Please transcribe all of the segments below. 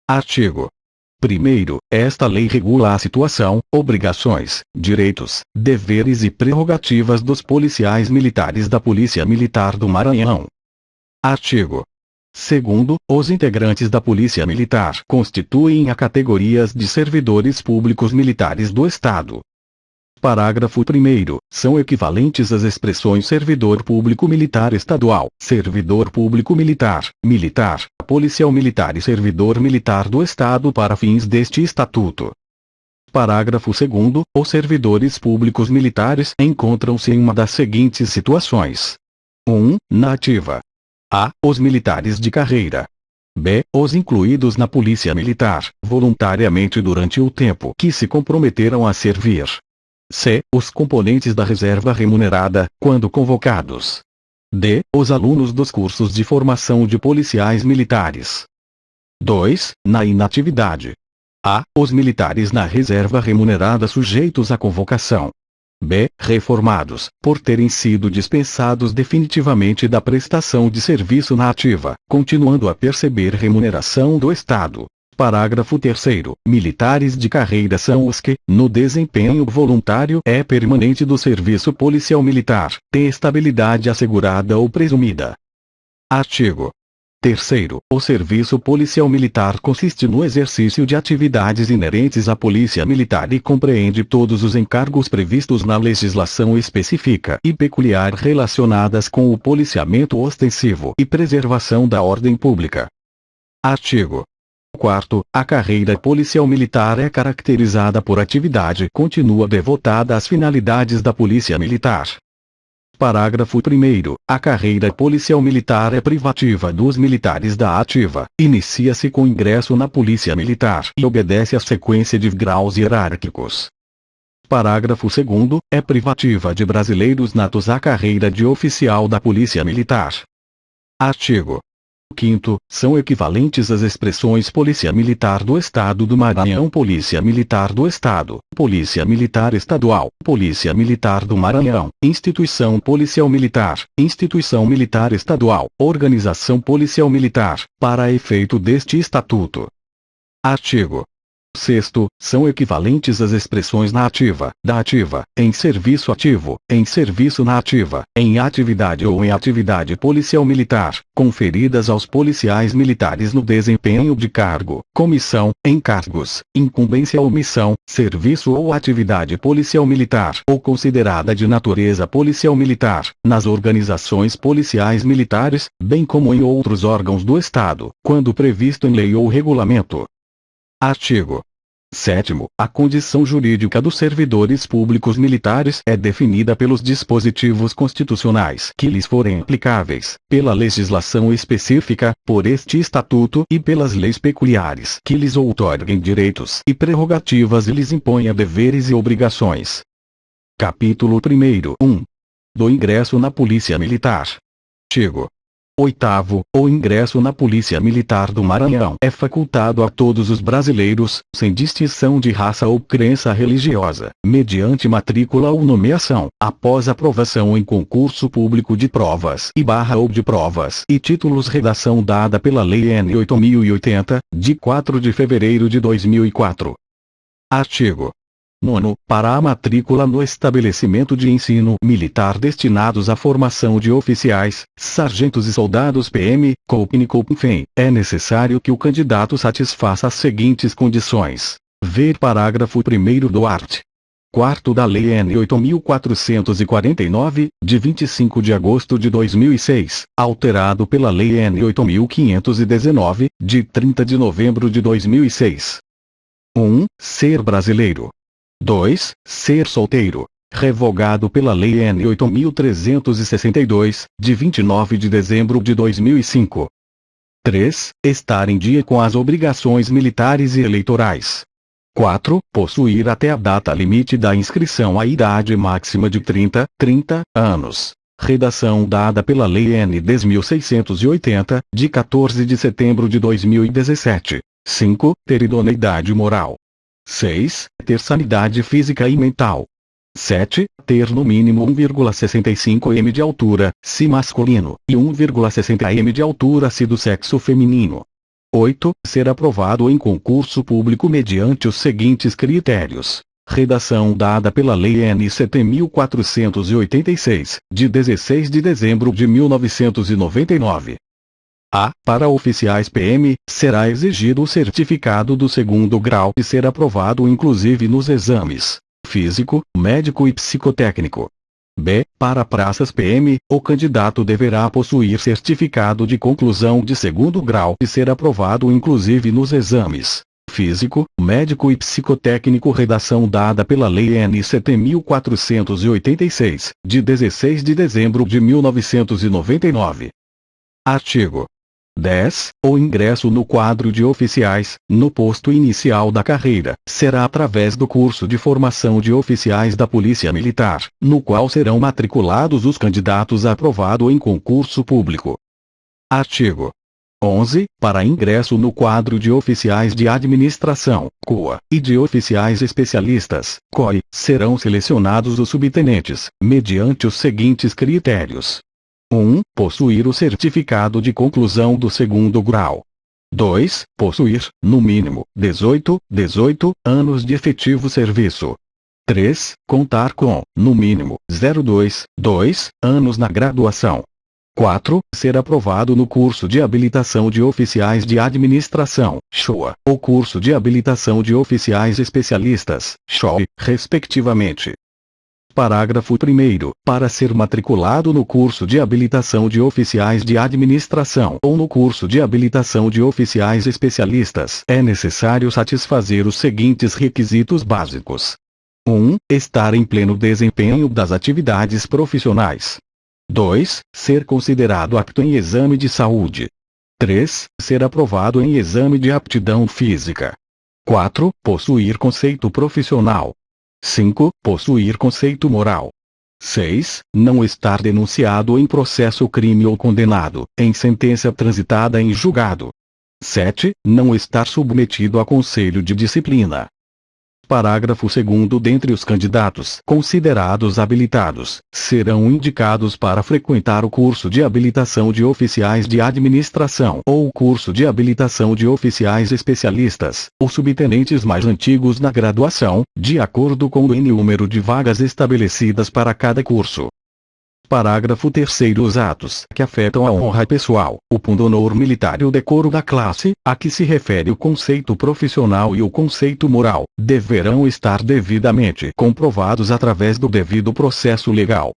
Artigo 1º. Esta lei regula a situação, obrigações, direitos, deveres e prerrogativas dos policiais militares da Polícia Militar do Maranhão. Artigo 2º. Os integrantes da Polícia Militar constituem a categorias de servidores públicos militares do Estado. Parágrafo 1º. São equivalentes as expressões servidor público militar estadual, servidor público militar, militar, policial militar e servidor militar do Estado para fins deste Estatuto. Parágrafo 2º. Os servidores públicos militares encontram-se em uma das seguintes situações. 1. Na ativa. A. Os militares de carreira. B. Os incluídos na Polícia Militar, voluntariamente durante o tempo que se comprometeram a servir. C. Os componentes da reserva remunerada, quando convocados. D. Os alunos dos cursos de formação de policiais militares. 2. Na inatividade. A. Os militares na reserva remunerada sujeitos à convocação. B. Reformados, por terem sido dispensados definitivamente da prestação de serviço na ativa, continuando a perceber remuneração do Estado. Parágrafo 3º. Militares de carreira são os que, no desempenho voluntário e permanente do serviço policial militar, têm estabilidade assegurada ou presumida. Artigo 3º. O serviço policial militar consiste no exercício de atividades inerentes à Polícia Militar e compreende todos os encargos previstos na legislação específica e peculiar relacionadas com o policiamento ostensivo e preservação da ordem pública. Artigo 4º. A carreira policial militar é caracterizada por atividade contínua devotada às finalidades da Polícia Militar. Parágrafo 1º. A carreira policial militar é privativa dos militares da ativa, inicia-se com ingresso na Polícia Militar e obedece à sequência de graus hierárquicos. Parágrafo 2º. É privativa de brasileiros natos a carreira de oficial da Polícia Militar. Artigo 5º. São equivalentes as expressões Polícia Militar do Estado do Maranhão, Polícia Militar do Estado, Polícia Militar Estadual, Polícia Militar do Maranhão, Instituição Policial Militar, Instituição Militar Estadual, Organização Policial Militar, para efeito deste Estatuto. Artigo 6º. São equivalentes as expressões na ativa, da ativa, em serviço ativo, em serviço na ativa, em atividade ou em atividade policial militar, conferidas aos policiais militares no desempenho de cargo, comissão, encargos, incumbência ou missão, serviço ou atividade policial militar ou considerada de natureza policial militar, nas organizações policiais militares, bem como em outros órgãos do Estado, quando previsto em lei ou regulamento. Artigo 7º. A condição jurídica dos servidores públicos militares é definida pelos dispositivos constitucionais que lhes forem aplicáveis, pela legislação específica, por este Estatuto e pelas leis peculiares que lhes outorguem direitos e prerrogativas e lhes imponha deveres e obrigações. Capítulo 1º. 1. Do ingresso na Polícia Militar. Artigo 8º. O ingresso na Polícia Militar do Maranhão é facultado a todos os brasileiros, sem distinção de raça ou crença religiosa, mediante matrícula ou nomeação, após aprovação em concurso público de provas ou de provas e títulos, redação dada pela Lei N. 8080, de 4 de fevereiro de 2004. Artigo 9º. Para a matrícula no estabelecimento de ensino militar destinados à formação de oficiais, sargentos e soldados PM, COPM e COPFEM, é necessário que o candidato satisfaça as seguintes condições. Ver parágrafo 1º do art. 4º da Lei N. 8.449, de 25 de agosto de 2006, alterado pela Lei N. 8.519, de 30 de novembro de 2006. 1. Ser brasileiro. 2. Ser solteiro. Revogado pela Lei N. 8.362, de 29 de dezembro de 2005. 3. Estar em dia com as obrigações militares e eleitorais. 4. Possuir até a data limite da inscrição a idade máxima de 30 anos. Redação dada pela Lei N. 10.680, de 14 de setembro de 2017. 5. Ter idoneidade moral. 6. Ter sanidade física e mental. 7. Ter no mínimo 1,65 m de altura, se masculino, e 1,60 m de altura se do sexo feminino. 8. Ser aprovado em concurso público mediante os seguintes critérios. Redação dada pela Lei N. 7.486, de 16 de dezembro de 1999. A. Para oficiais PM, será exigido o certificado do segundo grau de ser aprovado inclusive nos exames físico, médico e psicotécnico. B. Para praças PM, o candidato deverá possuir certificado de conclusão de segundo grau de ser aprovado inclusive nos exames físico, médico e psicotécnico. Redação dada pela Lei N. 7.486, de 16 de dezembro de 1999. Artigo 10. O ingresso no quadro de oficiais, no posto inicial da carreira, será através do curso de formação de oficiais da Polícia Militar, no qual serão matriculados os candidatos aprovado em concurso público. Artigo 11. Para ingresso no quadro de oficiais de administração, COA, e de oficiais especialistas, COI, serão selecionados os subtenentes, mediante os seguintes critérios. 1. Possuir o certificado de conclusão do segundo grau. 2. Possuir, no mínimo, 18 anos de efetivo serviço. 3. Contar com, no mínimo, 2 anos na graduação. 4. Ser aprovado no curso de habilitação de oficiais de administração, (SHOA), ou curso de habilitação de oficiais especialistas, (SHOE), respectivamente. Parágrafo 1º. Para ser matriculado no curso de habilitação de oficiais de administração ou no curso de habilitação de oficiais especialistas, é necessário satisfazer os seguintes requisitos básicos. 1. Estar em pleno desempenho das atividades profissionais. 2. Ser considerado apto em exame de saúde. 3. Ser aprovado em exame de aptidão física. 4. Possuir conceito profissional. 5. Possuir conceito moral. 6. Não estar denunciado em processo crime ou condenado, em sentença transitada em julgado. 7. Não estar submetido a conselho de disciplina. Parágrafo 2º. Dentre os candidatos considerados habilitados, serão indicados para frequentar o curso de habilitação de oficiais de administração ou o curso de habilitação de oficiais especialistas, os subtenentes mais antigos na graduação, de acordo com o número de vagas estabelecidas para cada curso. Parágrafo 3º. Os atos que afetam a honra pessoal, o pundonor militar e o decoro da classe, a que se refere o conceito profissional e o conceito moral, deverão estar devidamente comprovados através do devido processo legal.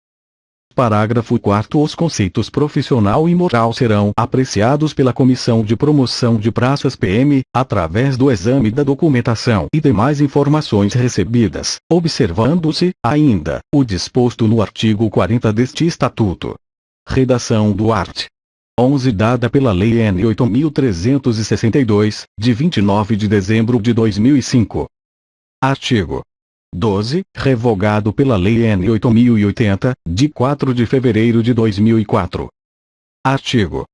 Parágrafo 4º. Os conceitos profissional e moral serão apreciados pela Comissão de Promoção de Praças PM, através do exame da documentação e demais informações recebidas, observando-se, ainda, o disposto no artigo 40 deste Estatuto. Redação do art. 11. Dada pela Lei N. 8.362, de 29 de dezembro de 2005. Artigo 12, revogado pela Lei N. 8.080, de 4 de fevereiro de 2004. Artigo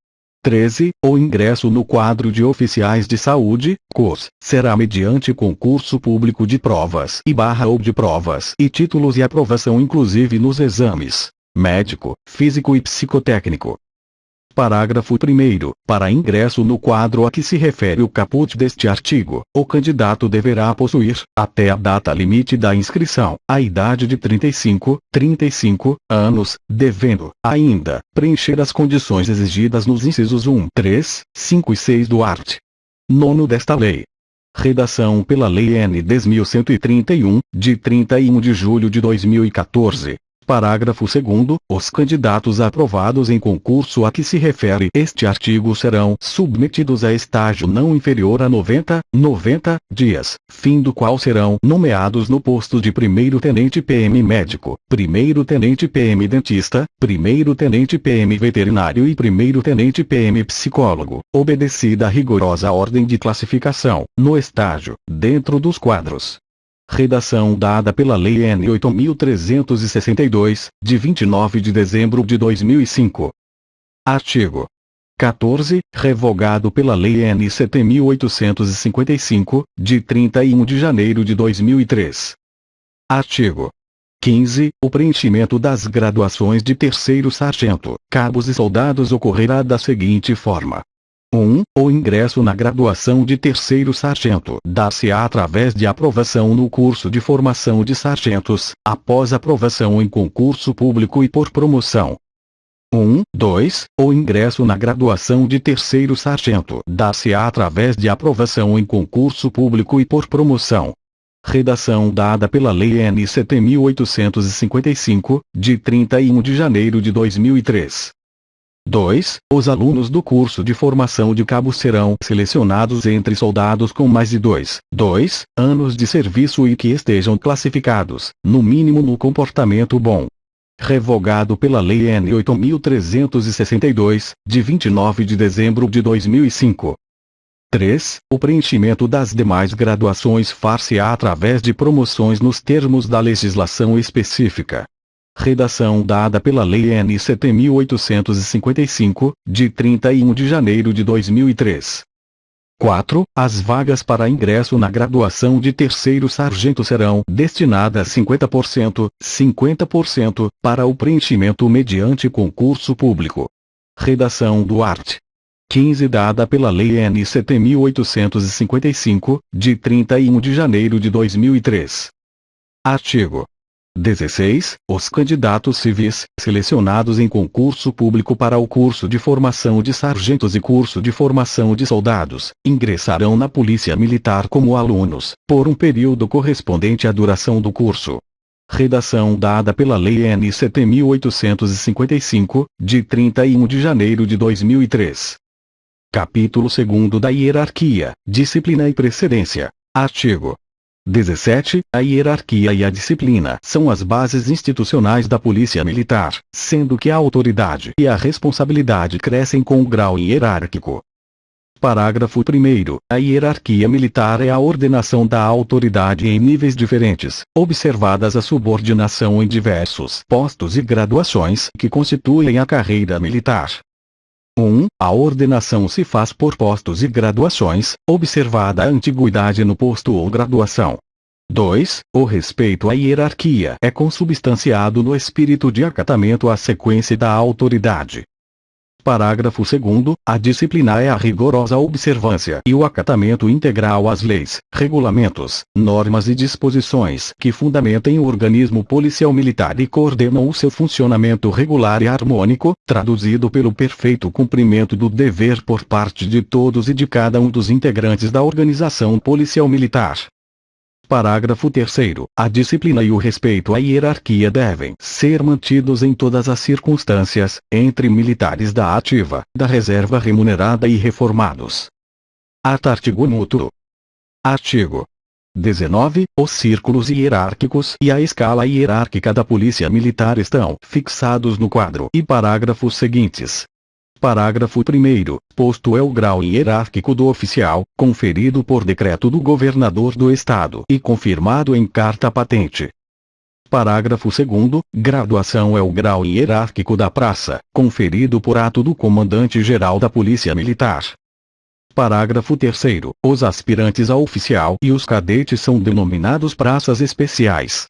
13. O ingresso no quadro de oficiais de saúde, COS, será mediante concurso público de provas ou de provas e títulos e aprovação inclusive nos exames médico, físico e psicotécnico. Parágrafo 1º. Para ingresso no quadro a que se refere o caput deste artigo, o candidato deverá possuir, até a data limite da inscrição, a idade de 35 anos, devendo, ainda, preencher as condições exigidas nos incisos 1, 3, 5 e 6 do art. 9 desta lei. Redação pela Lei N. 10.131, de 31 de julho de 2014. Parágrafo 2º. Os candidatos aprovados em concurso a que se refere este artigo serão submetidos a estágio não inferior a 90 dias, fim do qual serão nomeados no posto de primeiro-tenente PM médico, primeiro-tenente PM dentista, primeiro-tenente PM veterinário e primeiro-tenente PM psicólogo, obedecida a rigorosa ordem de classificação, no estágio, dentro dos quadros. Redação dada pela Lei N. 8.362, de 29 de dezembro de 2005. Artigo 14, revogado pela Lei N. 7.855, de 31 de janeiro de 2003. Artigo 15. O preenchimento das graduações de terceiro sargento, cabos e soldados ocorrerá da seguinte forma. O ingresso na graduação de terceiro sargento dar-se-á através de aprovação no curso de formação de sargentos, após aprovação em concurso público e por promoção. 2. O ingresso na graduação de terceiro sargento dar-se-á através de aprovação em concurso público e por promoção. Redação dada pela Lei N. 7.855, de 31 de janeiro de 2003. 2. Os alunos do curso de formação de cabo serão selecionados entre soldados com mais de 2 anos de serviço e que estejam classificados, no mínimo no comportamento bom. Revogado pela Lei N. 8.362, de 29 de dezembro de 2005. 3. O preenchimento das demais graduações far-se-á através de promoções nos termos da legislação específica. Redação dada pela Lei N. 7.855, de 31 de janeiro de 2003. 4. As vagas para ingresso na graduação de terceiro sargento serão destinadas 50% para o preenchimento mediante concurso público. Redação do art. 15 dada pela Lei N. 7.855, de 31 de janeiro de 2003. Artigo 16. Os candidatos civis, selecionados em concurso público para o curso de formação de sargentos e curso de formação de soldados, ingressarão na Polícia Militar como alunos, por um período correspondente à duração do curso. Redação dada pela Lei N. 7.855, de 31 de janeiro de 2003. Capítulo 2 da Hierarquia, Disciplina e Precedência. Artigo 17. A hierarquia e a disciplina são as bases institucionais da Polícia Militar, sendo que a autoridade e a responsabilidade crescem com o grau hierárquico. Parágrafo 1º. A hierarquia militar é a ordenação da autoridade em níveis diferentes, observadas a subordinação em diversos postos e graduações que constituem a carreira militar. 1. A ordenação se faz por postos e graduações, observada a antiguidade no posto ou graduação. 2. O respeito à hierarquia é consubstanciado no espírito de acatamento à sequência da autoridade. Parágrafo 2º. A disciplina é a rigorosa observância e o acatamento integral às leis, regulamentos, normas e disposições que fundamentem o organismo policial militar e coordenam o seu funcionamento regular e harmônico, traduzido pelo perfeito cumprimento do dever por parte de todos e de cada um dos integrantes da organização policial militar. Parágrafo 3º. A disciplina e o respeito à hierarquia devem ser mantidos em todas as circunstâncias, entre militares da ativa, da reserva remunerada e reformados. Art. Artigo mútuo. Artigo 19. Os círculos hierárquicos e a escala hierárquica da Polícia Militar estão fixados no quadro e parágrafos seguintes. Parágrafo 1º. Posto é o grau hierárquico do oficial, conferido por decreto do governador do Estado e confirmado em carta patente. Parágrafo 2º. Graduação é o grau hierárquico da praça, conferido por ato do comandante-geral da Polícia Militar. Parágrafo 3º. Os aspirantes a oficial e os cadetes são denominados praças especiais.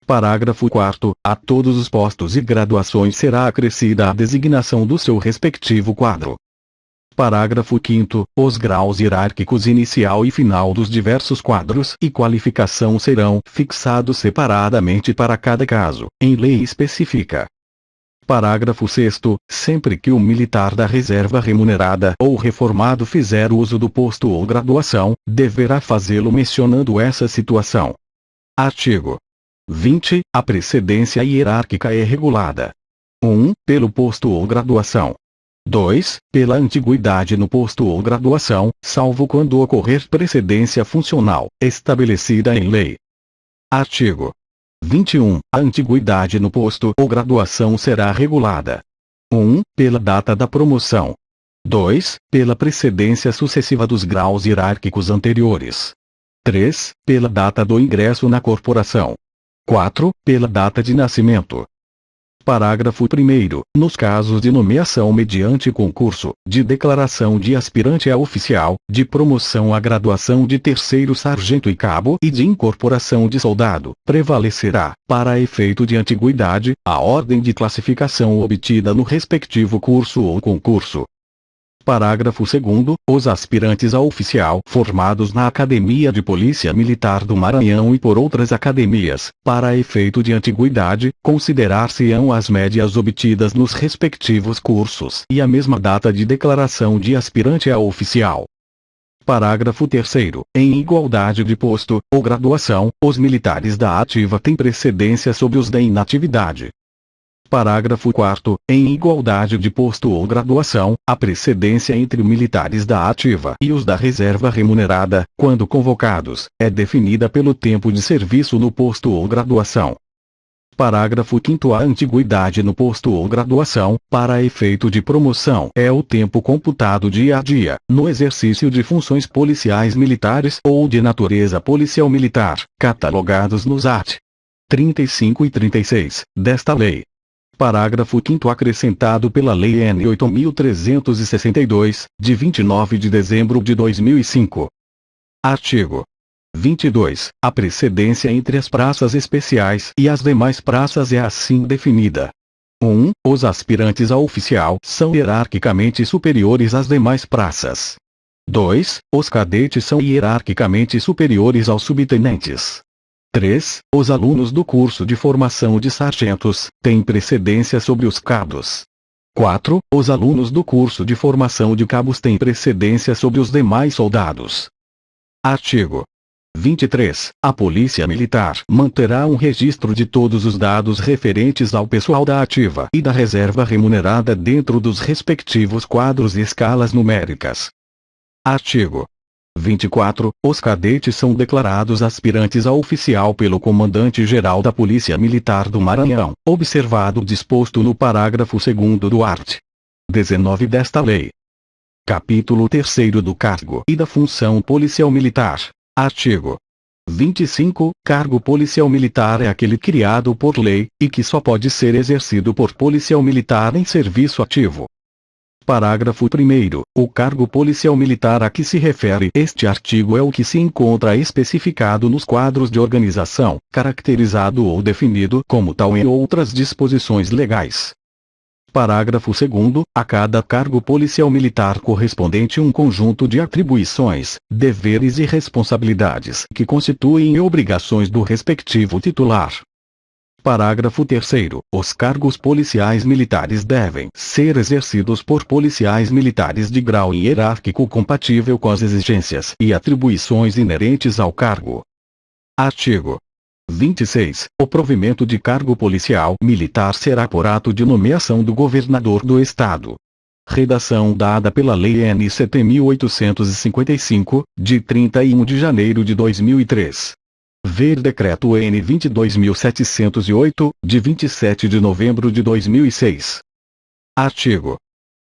Parágrafo 4º. A todos os postos e graduações será acrescida a designação do seu respectivo quadro. Parágrafo 5º. Os graus hierárquicos inicial e final dos diversos quadros e qualificação serão fixados separadamente para cada caso, em lei específica. Parágrafo 6º. Sempre que o militar da reserva remunerada ou reformado fizer uso do posto ou graduação, deverá fazê-lo mencionando essa situação. Artigo 20. A precedência hierárquica é regulada. 1. Pelo posto ou graduação. 2. Pela antiguidade no posto ou graduação, salvo quando ocorrer precedência funcional, estabelecida em lei. Artigo 21. A antiguidade no posto ou graduação será regulada. 1. Pela data da promoção. 2. Pela precedência sucessiva dos graus hierárquicos anteriores. 3. Pela data do ingresso na corporação. 4. Pela data de nascimento. Parágrafo 1º. Nos casos de nomeação mediante concurso, de declaração de aspirante a oficial, de promoção à graduação de terceiro sargento e cabo e de incorporação de soldado, prevalecerá, para efeito de antiguidade, a ordem de classificação obtida no respectivo curso ou concurso. Parágrafo 2º. Os aspirantes a oficial formados na Academia de Polícia Militar do Maranhão e por outras academias, para efeito de antiguidade, considerar-se-ão as médias obtidas nos respectivos cursos e a mesma data de declaração de aspirante a oficial. Parágrafo 3º. Em igualdade de posto ou graduação, os militares da ativa têm precedência sobre os da inatividade. Parágrafo 4º. Em igualdade de posto ou graduação, a precedência entre militares da ativa e os da reserva remunerada, quando convocados, é definida pelo tempo de serviço no posto ou graduação. Parágrafo 5º. A antiguidade no posto ou graduação, para efeito de promoção, é o tempo computado dia a dia, no exercício de funções policiais militares ou de natureza policial militar, catalogados nos art. 35 e 36, desta lei. Parágrafo 5º. Acrescentado pela Lei N. 8.362, de 29 de dezembro de 2005. Artigo 22. A precedência entre as praças especiais e as demais praças é assim definida. 1. Os aspirantes a oficial são hierarquicamente superiores às demais praças. 2. Os cadetes são hierarquicamente superiores aos subtenentes. 3. Os alunos do curso de formação de sargentos têm precedência sobre os cabos. 4. Os alunos do curso de formação de cabos têm precedência sobre os demais soldados. Artigo 23. A Polícia Militar manterá um registro de todos os dados referentes ao pessoal da ativa e da reserva remunerada dentro dos respectivos quadros e escalas numéricas. Artigo 24. Os cadetes são declarados aspirantes a oficial pelo Comandante-Geral da Polícia Militar do Maranhão, observado o disposto no parágrafo 2º do art. 19 desta lei. Capítulo 3º do Cargo e da Função Policial Militar. Artigo 25. Cargo policial militar é aquele criado por lei, e que só pode ser exercido por policial militar em serviço ativo. Parágrafo 1º. O cargo policial militar a que se refere este artigo é o que se encontra especificado nos quadros de organização, caracterizado ou definido como tal em outras disposições legais. Parágrafo 2º. A cada cargo policial militar correspondente um conjunto de atribuições, deveres e responsabilidades que constituem obrigações do respectivo titular. Parágrafo 3º. Os cargos policiais militares devem ser exercidos por policiais militares de grau hierárquico compatível com as exigências e atribuições inerentes ao cargo. Artigo 26. O provimento de cargo policial militar será por ato de nomeação do governador do Estado. Redação dada pela Lei N. 7.855, de 31 de janeiro de 2003. Ver Decreto N. 22.708, de 27 de novembro de 2006. Artigo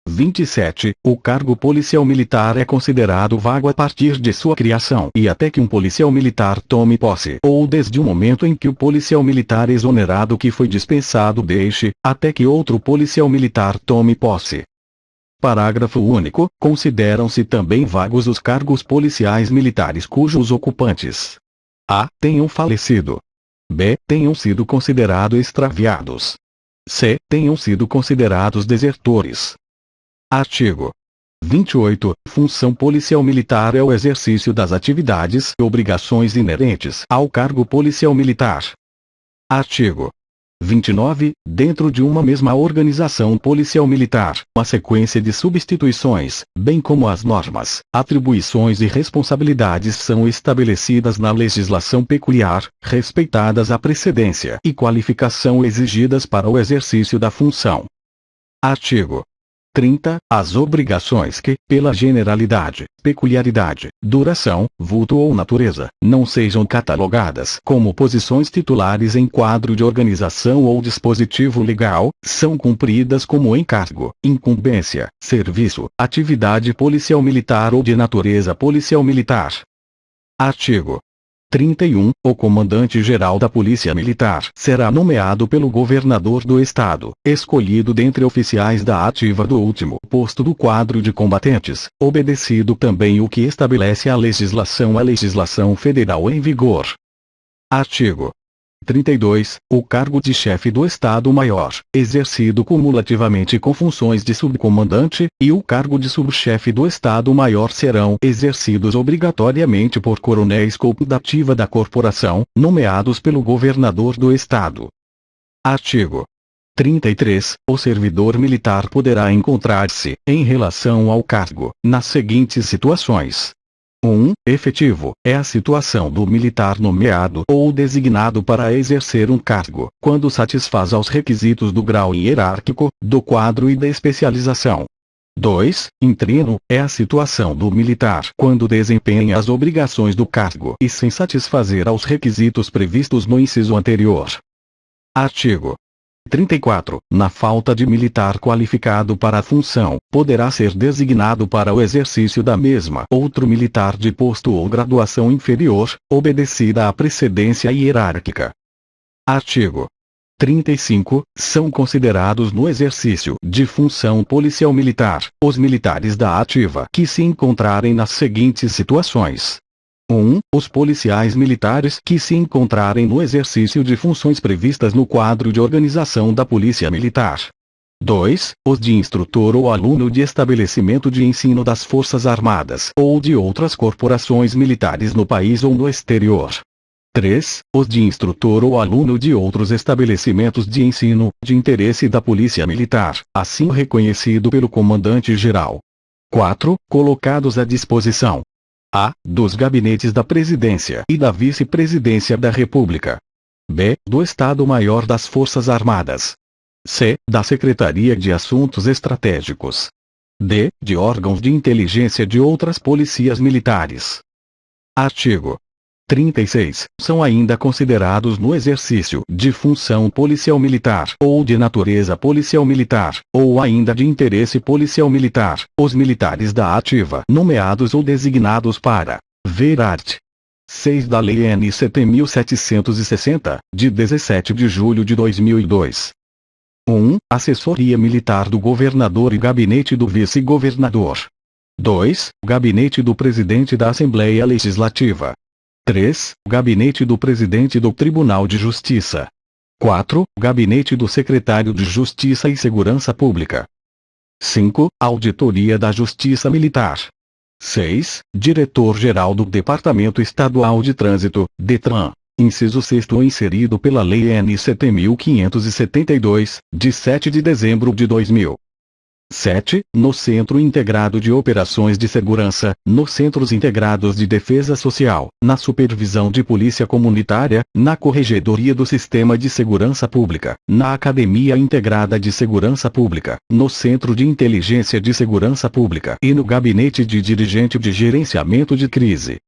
27. O cargo policial militar é considerado vago a partir de sua criação e até que um policial militar tome posse, ou desde o momento em que o policial militar exonerado que foi dispensado deixe, até que outro policial militar tome posse. Parágrafo único. Consideram-se também vagos os cargos policiais militares cujos ocupantes a. Tenham falecido. b. Tenham sido considerados extraviados. c. Tenham sido considerados desertores. Artigo 28. Função policial militar é o exercício das atividades e obrigações inerentes ao cargo policial militar. Artigo 29. Dentro de uma mesma organização policial militar, uma sequência de substituições, bem como as normas, atribuições e responsabilidades são estabelecidas na legislação peculiar, respeitadas a precedência e qualificação exigidas para o exercício da função. Artigo 30. As obrigações que, pela generalidade, peculiaridade, duração, vulto ou natureza, não sejam catalogadas como posições titulares em quadro de organização ou dispositivo legal, são cumpridas como encargo, incumbência, serviço, atividade policial militar ou de natureza policial militar. Artigo 31. O comandante-geral da Polícia Militar será nomeado pelo governador do Estado, escolhido dentre oficiais da ativa do último posto do quadro de combatentes, obedecido também o que estabelece a legislação federal em vigor. Artigo 32. O cargo de chefe do Estado-Maior, exercido cumulativamente com funções de subcomandante, e o cargo de subchefe do Estado-Maior serão exercidos obrigatoriamente por coronéis da ativa da corporação, nomeados pelo governador do Estado. Artigo 33. O servidor militar poderá encontrar-se, em relação ao cargo, nas seguintes situações. 1. Efetivo, é a situação do militar nomeado ou designado para exercer um cargo, quando satisfaz aos requisitos do grau hierárquico, do quadro e da especialização. 2. Interino, é a situação do militar quando desempenha as obrigações do cargo e sem satisfazer aos requisitos previstos no inciso anterior. Artigo 34. Na falta de militar qualificado para a função, poderá ser designado para o exercício da mesma outro militar de posto ou graduação inferior, obedecida à precedência hierárquica. Artigo 35. São considerados no exercício de função policial militar, os militares da ativa que se encontrarem nas seguintes situações. 1. Os policiais militares que se encontrarem no exercício de funções previstas no quadro de organização da Polícia Militar. 2. Os de instrutor ou aluno de estabelecimento de ensino das Forças Armadas ou de outras corporações militares no país ou no exterior. 3. Os de instrutor ou aluno de outros estabelecimentos de ensino, de interesse da Polícia Militar, assim reconhecido pelo Comandante-Geral. 4. Colocados à disposição a. Dos gabinetes da Presidência e da Vice-Presidência da República. b. Do Estado-Maior das Forças Armadas. c. Da Secretaria de Assuntos Estratégicos. d. De órgãos de inteligência de outras polícias militares. Artigo 36. São ainda considerados no exercício de função policial militar ou de natureza policial militar, ou ainda de interesse policial militar, os militares da ativa nomeados ou designados para ver art. 6 da Lei N. 7.760, de 17 de julho de 2002. 1. Assessoria Militar do Governador e Gabinete do Vice-Governador. 2. Gabinete do Presidente da Assembleia Legislativa. 3. Gabinete do Presidente do Tribunal de Justiça. 4. Gabinete do Secretário de Justiça e Segurança Pública. 5. Auditoria da Justiça Militar. 6. Diretor-Geral do Departamento Estadual de Trânsito, DETRAN. Inciso 6º inserido pela Lei N. 7.572, de 7 de dezembro de 2000. 7. No Centro Integrado de Operações de Segurança, nos Centros Integrados de Defesa Social, na Supervisão de Polícia Comunitária, na Corregedoria do Sistema de Segurança Pública, na Academia Integrada de Segurança Pública, no Centro de Inteligência de Segurança Pública e no Gabinete de Dirigente de Gerenciamento de Crise.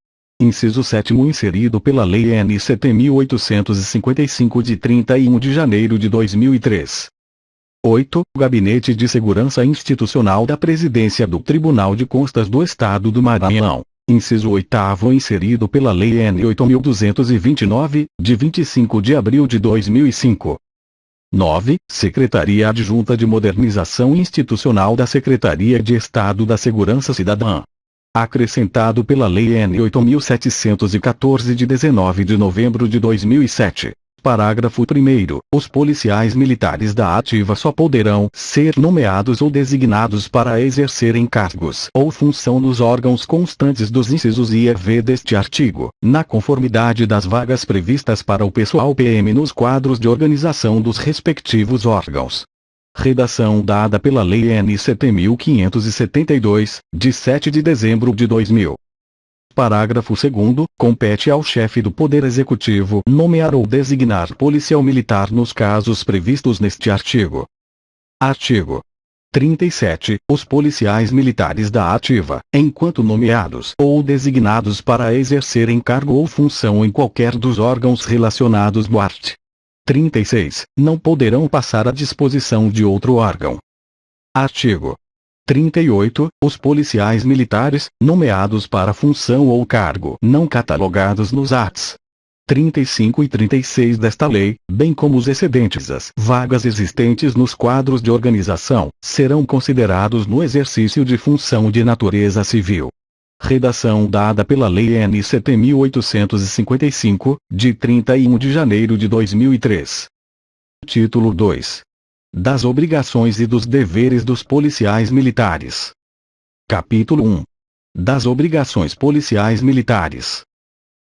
Inciso 7º inserido pela Lei N. 7.855 de 31 de janeiro de 2003. 8. Gabinete de Segurança Institucional da Presidência do Tribunal de Contas do Estado do Maranhão. Inciso 8º inserido pela Lei N. 8.229, de 25 de abril de 2005. 9. Secretaria Adjunta de Modernização Institucional da Secretaria de Estado da Segurança Cidadã. Acrescentado pela Lei N. 8.714 de 19 de novembro de 2007. Parágrafo 1º. Os policiais militares da ativa só poderão ser nomeados ou designados para exercerem cargos ou função nos órgãos constantes dos incisos I e V deste artigo, na conformidade das vagas previstas para o pessoal PM nos quadros de organização dos respectivos órgãos. Redação dada pela Lei N. 7.572, de 7 de dezembro de 2000. Parágrafo 2º. Compete ao chefe do Poder Executivo nomear ou designar policial militar nos casos previstos neste artigo. Artigo 37. Os policiais militares da ativa, enquanto nomeados ou designados para exercerem cargo ou função em qualquer dos órgãos relacionados no art. 36, não poderão passar à disposição de outro órgão. Artigo 38. Os policiais militares, nomeados para função ou cargo não catalogados nos arts. 35 e 36 desta lei, bem como os excedentes às vagas existentes nos quadros de organização, serão considerados no exercício de função de natureza civil. Redação dada pela Lei N. 7.855, de 31 de janeiro de 2003. Título 2. Das obrigações e dos deveres dos policiais militares. Capítulo 1. Das obrigações policiais militares.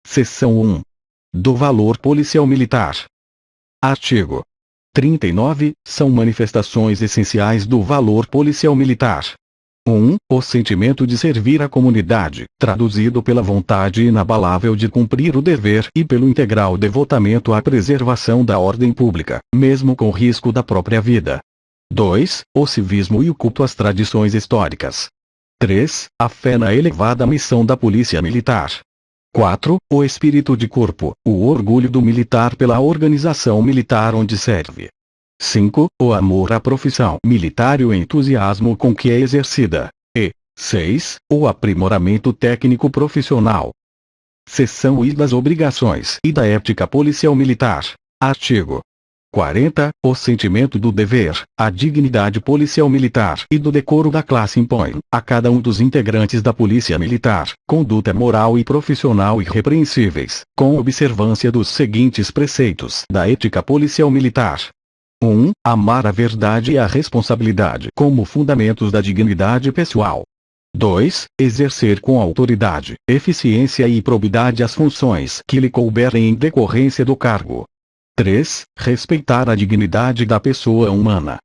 Seção 1. Do valor policial militar. Artigo 39. São manifestações essenciais do valor policial militar. 1. O sentimento de servir a comunidade, traduzido pela vontade inabalável de cumprir o dever e pelo integral devotamento à preservação da ordem pública, mesmo com risco da própria vida. 2. O civismo e o culto às tradições históricas. 3. A fé na elevada missão da Polícia Militar. 4. O espírito de corpo, o orgulho do militar pela organização militar onde serve. 5. O amor à profissão militar e o entusiasmo com que é exercida. E 6. O aprimoramento técnico profissional. Seção I das obrigações e da ética policial militar. Artigo 40. O sentimento do dever, a dignidade policial militar e do decoro da classe impõe, a cada um dos integrantes da Polícia Militar, conduta moral e profissional irrepreensíveis, com observância dos seguintes preceitos da ética policial militar. 1. Amar a verdade e a responsabilidade como fundamentos da dignidade pessoal. 2. Exercer com autoridade, eficiência e probidade as funções que lhe couberem em decorrência do cargo. 3. Respeitar a dignidade da pessoa humana.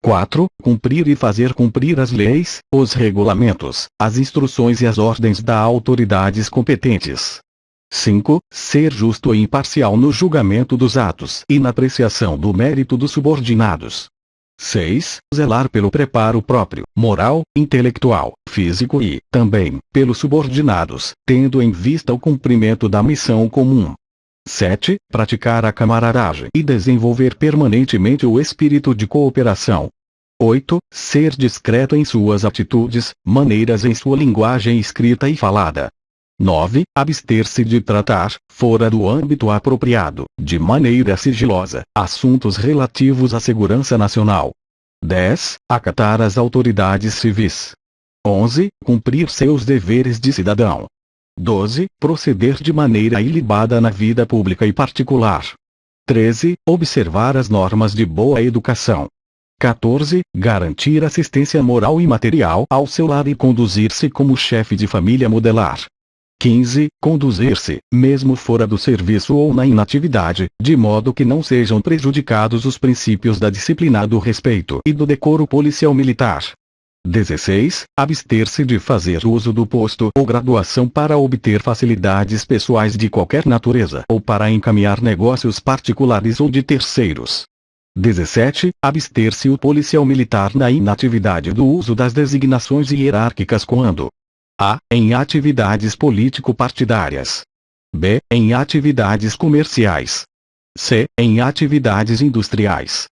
4. Cumprir e fazer cumprir as leis, os regulamentos, as instruções e as ordens das autoridades competentes. 5. Ser justo e imparcial no julgamento dos atos e na apreciação do mérito dos subordinados. 6. Zelar pelo preparo próprio, moral, intelectual, físico e, também, pelos subordinados, tendo em vista o cumprimento da missão comum. 7. Praticar a camaradagem e desenvolver permanentemente o espírito de cooperação. 8. Ser discreto em suas atitudes, maneiras em sua linguagem escrita e falada. 9. Abster-se de tratar, fora do âmbito apropriado, de maneira sigilosa, assuntos relativos à segurança nacional. 10. Acatar as autoridades civis. 11. Cumprir seus deveres de cidadão. 12. Proceder de maneira ilibada na vida pública e particular. 13. Observar as normas de boa educação. 14. Garantir assistência moral e material ao seu lar e conduzir-se como chefe de família modelar. 15. Conduzir-se, mesmo fora do serviço ou na inatividade, de modo que não sejam prejudicados os princípios da disciplina do respeito e do decoro policial militar. 16. Abster-se de fazer uso do posto ou graduação para obter facilidades pessoais de qualquer natureza ou para encaminhar negócios particulares ou de terceiros. 17. Abster-se o policial militar na inatividade do uso das designações hierárquicas quando a. Em atividades político-partidárias. b. Em atividades comerciais. c. Em atividades industriais.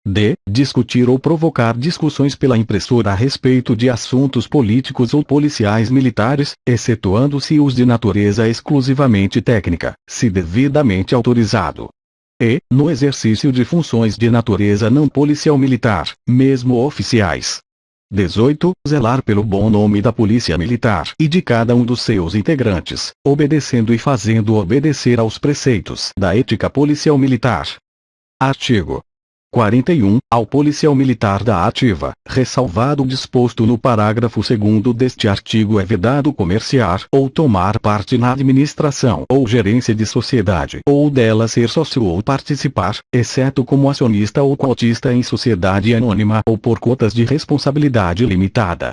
d. Discutir ou provocar discussões pela impressora a respeito de assuntos políticos ou policiais militares, excetuando-se os de natureza exclusivamente técnica, se devidamente autorizado. E. No exercício de funções de natureza não policial militar, mesmo oficiais. 18. Zelar pelo bom nome da Polícia Militar e de cada um dos seus integrantes, obedecendo e fazendo obedecer aos preceitos da ética policial militar. Artigo 41. Ao policial militar da ativa, ressalvado o disposto no parágrafo 2º deste artigo, é vedado comerciar ou tomar parte na administração ou gerência de sociedade ou dela ser sócio ou participar, exceto como acionista ou cotista em sociedade anônima ou por cotas de responsabilidade limitada.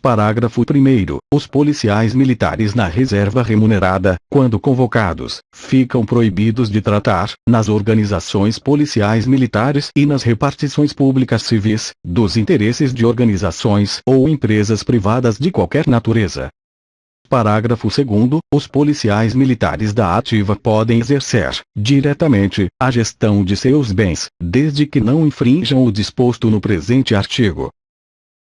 Parágrafo 1º. Os policiais militares na reserva remunerada, quando convocados, ficam proibidos de tratar, nas organizações policiais militares e nas repartições públicas civis, dos interesses de organizações ou empresas privadas de qualquer natureza. Parágrafo 2º. Os policiais militares da ativa podem exercer, diretamente, a gestão de seus bens, desde que não infrinjam o disposto no presente artigo.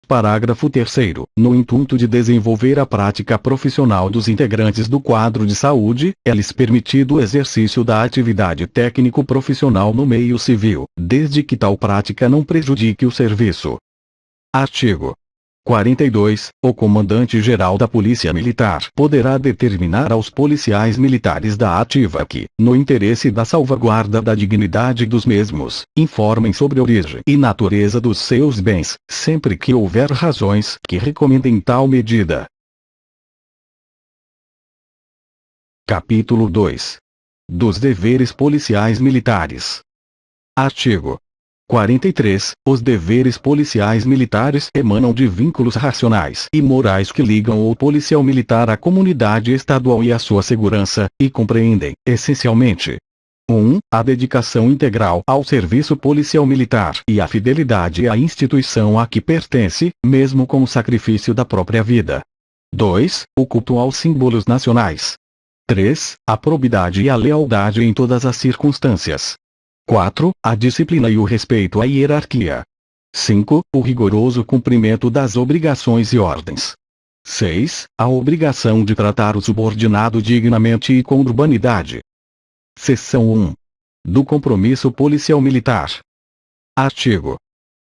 Parágrafo 3º. No intuito de desenvolver a prática profissional dos integrantes do quadro de saúde, é-lhes permitido o exercício da atividade técnico-profissional no meio civil, desde que tal prática não prejudique o serviço. Artigo 42. O comandante-geral da Polícia Militar poderá determinar aos policiais militares da ativa que, no interesse da salvaguarda da dignidade dos mesmos, informem sobre a origem e natureza dos seus bens, sempre que houver razões que recomendem tal medida. Capítulo 2. Dos deveres policiais militares. Artigo 43. Os deveres policiais militares emanam de vínculos racionais e morais que ligam o policial militar à comunidade estadual e à sua segurança, e compreendem, essencialmente: 1. A dedicação integral ao serviço policial militar e a fidelidade à instituição a que pertence, mesmo com o sacrifício da própria vida. 2. O culto aos símbolos nacionais. 3. A probidade e a lealdade em todas as circunstâncias. 4. A disciplina e o respeito à hierarquia. 5. O rigoroso cumprimento das obrigações e ordens. 6. A obrigação de tratar o subordinado dignamente e com urbanidade. Seção 1. Do compromisso policial militar. Artigo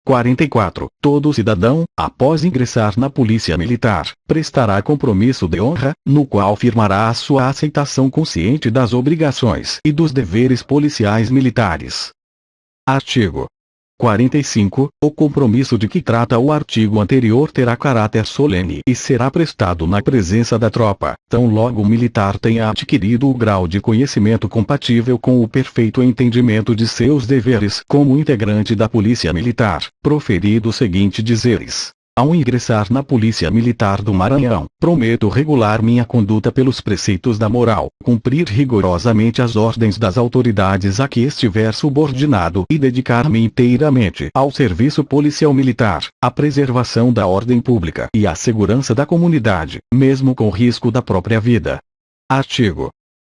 44. Todo cidadão, após ingressar na Polícia Militar, prestará compromisso de honra, no qual firmará a sua aceitação consciente das obrigações e dos deveres policiais militares. Artigo 45. O compromisso de que trata o artigo anterior terá caráter solene e será prestado na presença da tropa, tão logo o militar tenha adquirido o grau de conhecimento compatível com o perfeito entendimento de seus deveres como integrante da Polícia Militar, proferido os seguintes dizeres: ao ingressar na Polícia Militar do Maranhão, prometo regular minha conduta pelos preceitos da moral, cumprir rigorosamente as ordens das autoridades a que estiver subordinado e dedicar-me inteiramente ao serviço policial militar, à preservação da ordem pública e à segurança da comunidade, mesmo com risco da própria vida. Artigo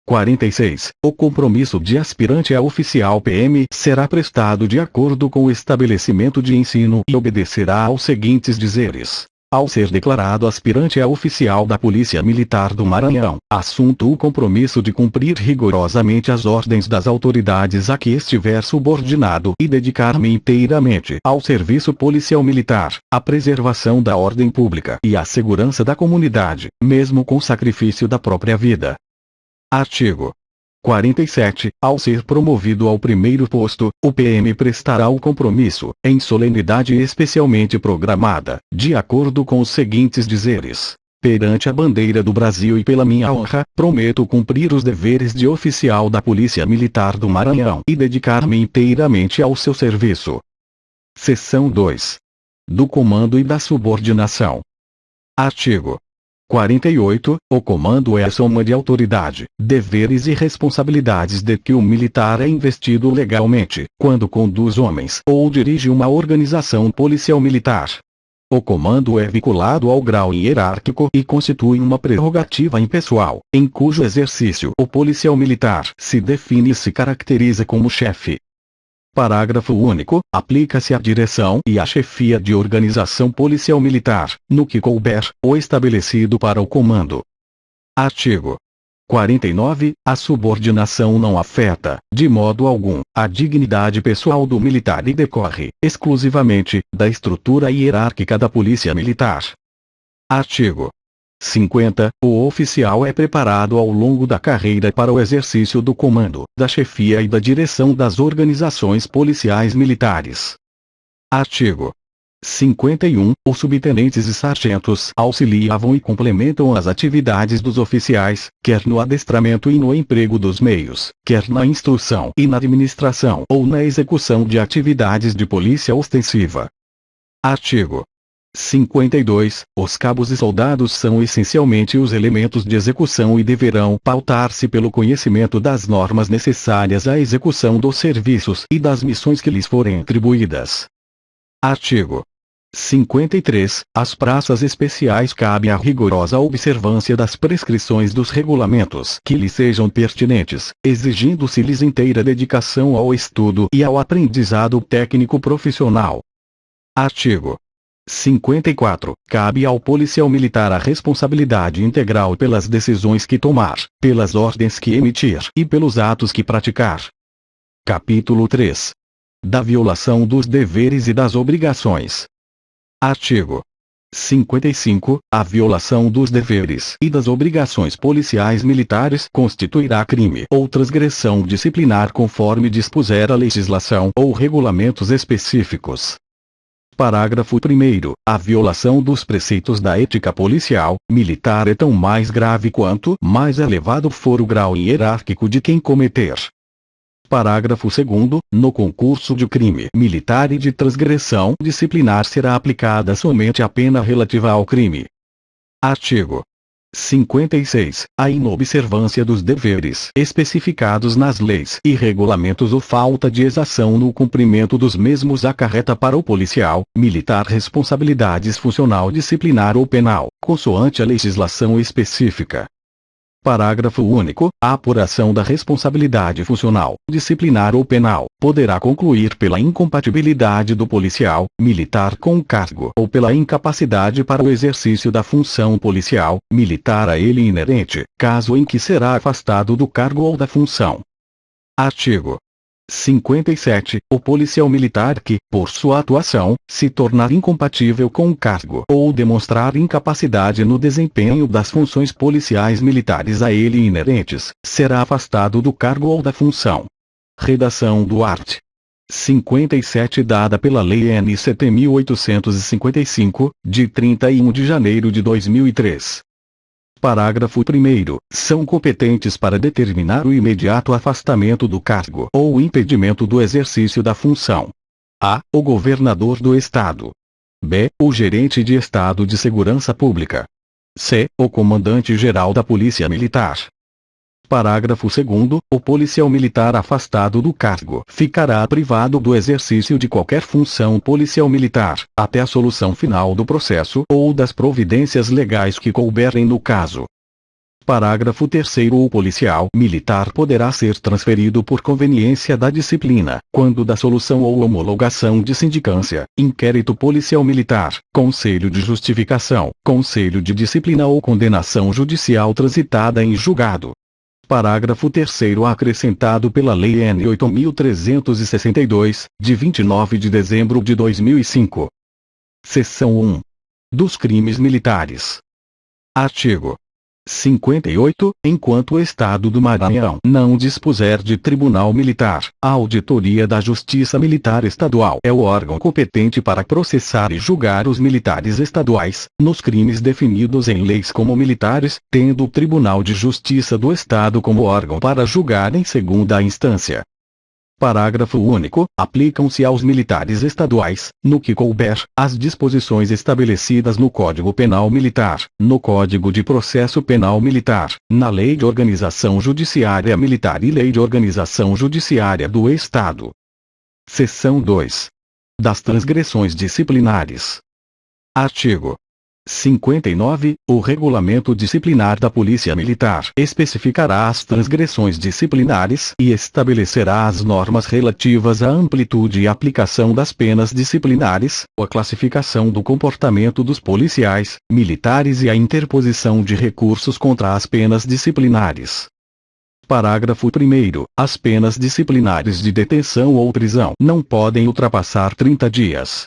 46. O compromisso de aspirante a oficial PM será prestado de acordo com o estabelecimento de ensino e obedecerá aos seguintes dizeres: ao ser declarado aspirante a oficial da Polícia Militar do Maranhão, assunto o compromisso de cumprir rigorosamente as ordens das autoridades a que estiver subordinado e dedicar-me inteiramente ao serviço policial militar, à preservação da ordem pública e à segurança da comunidade, mesmo com sacrifício da própria vida. Artigo 47. Ao ser promovido ao primeiro posto, o PM prestará o compromisso, em solenidade especialmente programada, de acordo com os seguintes dizeres: perante a bandeira do Brasil e pela minha honra, prometo cumprir os deveres de oficial da Polícia Militar do Maranhão e dedicar-me inteiramente ao seu serviço. Seção 2. Do comando e da subordinação. Artigo 48. O comando é a soma de autoridade, deveres e responsabilidades de que o militar é investido legalmente, quando conduz homens ou dirige uma organização policial militar. O comando é vinculado ao grau hierárquico e constitui uma prerrogativa impessoal, em cujo exercício o policial militar se define e se caracteriza como chefe. Parágrafo único. Aplica-se à direção e à chefia de organização policial militar, no que couber, o estabelecido para o comando. Artigo 49. A subordinação não afeta, de modo algum, a dignidade pessoal do militar e decorre, exclusivamente, da estrutura hierárquica da Polícia Militar. Artigo 50. O oficial é preparado ao longo da carreira para o exercício do comando, da chefia e da direção das organizações policiais militares. Artigo 51. Os subtenentes e sargentos auxiliavam e complementam as atividades dos oficiais, quer no adestramento e no emprego dos meios, quer na instrução e na administração ou na execução de atividades de polícia ostensiva. Artigo 52. Os cabos e soldados são essencialmente os elementos de execução e deverão pautar-se pelo conhecimento das normas necessárias à execução dos serviços e das missões que lhes forem atribuídas. Artigo 53. As praças especiais cabe a rigorosa observância das prescrições dos regulamentos que lhes sejam pertinentes, exigindo-se-lhes inteira dedicação ao estudo e ao aprendizado técnico profissional. Artigo 54. Cabe ao policial militar a responsabilidade integral pelas decisões que tomar, pelas ordens que emitir e pelos atos que praticar. Capítulo 3. Da violação dos deveres e das obrigações. Artigo 55. A violação dos deveres e das obrigações policiais militares constituirá crime ou transgressão disciplinar conforme dispuser a legislação ou regulamentos específicos. Parágrafo 1º. A violação dos preceitos da ética policial, militar é tão mais grave quanto mais elevado for o grau hierárquico de quem cometer. Parágrafo 2º. No concurso de crime militar e de transgressão disciplinar será aplicada somente a pena relativa ao crime. Artigo 56. A inobservância dos deveres especificados nas leis e regulamentos ou falta de exação no cumprimento dos mesmos acarreta para o policial militar responsabilidades funcional disciplinar ou penal, consoante a legislação específica. Parágrafo único. A apuração da responsabilidade funcional, disciplinar ou penal, poderá concluir pela incompatibilidade do policial militar com o cargo ou pela incapacidade para o exercício da função policial militar a ele inerente, caso em que será afastado do cargo ou da função. Artigo 57. O policial militar que, por sua atuação, se tornar incompatível com o cargo ou demonstrar incapacidade no desempenho das funções policiais militares a ele inerentes, será afastado do cargo ou da função. Redação do art. 57 dada pela Lei N. 7.855, de 31 de janeiro de 2003. Parágrafo 1º. São competentes para determinar o imediato afastamento do cargo ou o impedimento do exercício da função: a. O governador do Estado. b. O gerente de Estado de Segurança Pública. c. O comandante-geral da Polícia Militar. Parágrafo 2º. O policial militar afastado do cargo ficará privado do exercício de qualquer função policial militar, até a solução final do processo ou das providências legais que couberem no caso. Parágrafo 3º. O policial militar poderá ser transferido por conveniência da disciplina, quando da solução ou homologação de sindicância, inquérito policial militar, conselho de justificação, conselho de disciplina ou condenação judicial transitada em julgado. Parágrafo 3º acrescentado pela Lei N. 8.362, de 29 de dezembro de 2005. Seção 1. Dos crimes militares. Artigo 58. Enquanto o Estado do Maranhão não dispuser de tribunal militar, a Auditoria da Justiça Militar Estadual é o órgão competente para processar e julgar os militares estaduais, nos crimes definidos em leis como militares, tendo o Tribunal de Justiça do Estado como órgão para julgar em segunda instância. Parágrafo único. Aplicam-se aos militares estaduais, no que couber, as disposições estabelecidas no Código Penal Militar, no Código de Processo Penal Militar, na Lei de Organização Judiciária Militar e Lei de Organização Judiciária do Estado. Seção 2. Das transgressões disciplinares. Artigo 59. O regulamento disciplinar da Polícia Militar especificará as transgressões disciplinares e estabelecerá as normas relativas à amplitude e aplicação das penas disciplinares, a classificação do comportamento dos policiais militares e a interposição de recursos contra as penas disciplinares. Parágrafo 1º. As penas disciplinares de detenção ou prisão não podem ultrapassar 30 dias.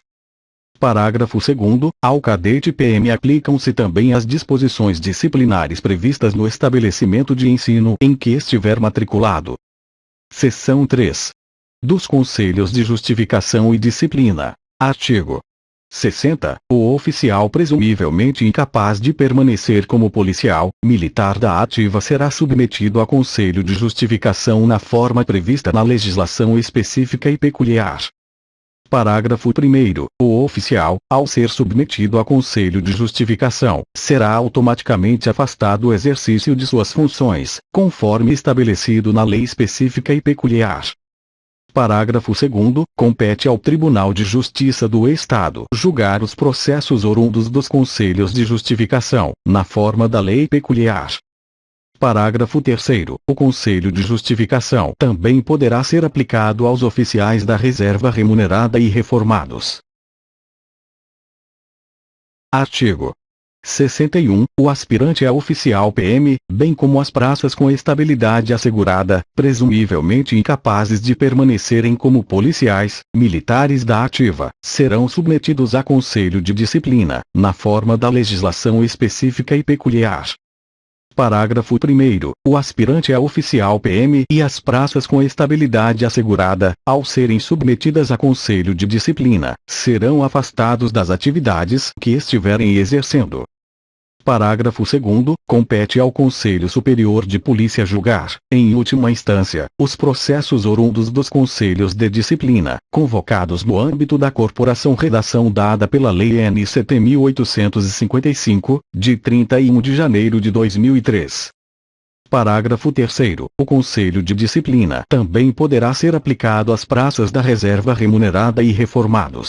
Parágrafo 2º. Ao cadete PM aplicam-se também as disposições disciplinares previstas no estabelecimento de ensino em que estiver matriculado. Seção 3. Dos Conselhos de Justificação e Disciplina. Artigo 60. O oficial presumivelmente incapaz de permanecer como policial militar da ativa será submetido a conselho de justificação na forma prevista na legislação específica e peculiar. Parágrafo 1º. O oficial, ao ser submetido a conselho de justificação, será automaticamente afastado do exercício de suas funções, conforme estabelecido na lei específica e peculiar. Parágrafo 2º. Compete ao Tribunal de Justiça do Estado julgar os processos oriundos dos conselhos de justificação, na forma da lei peculiar. Parágrafo 3º. O Conselho de Justificação também poderá ser aplicado aos oficiais da reserva remunerada e reformados. Artigo 61. O aspirante é oficial PM, bem como as praças com estabilidade assegurada, presumivelmente incapazes de permanecerem como policiais, militares da ativa, serão submetidos a conselho de disciplina, na forma da legislação específica e peculiar. Parágrafo 1º. O aspirante é oficial PM e as praças com estabilidade assegurada, ao serem submetidas a conselho de disciplina, serão afastados das atividades que estiverem exercendo. Parágrafo 2º. Compete ao Conselho Superior de Polícia julgar, em última instância, os processos orundos dos conselhos de disciplina, convocados no âmbito da corporação, redação dada pela Lei N. 7.855, de 31 de janeiro de 2003. Parágrafo 3º. O Conselho de Disciplina também poderá ser aplicado às praças da reserva remunerada e reformados,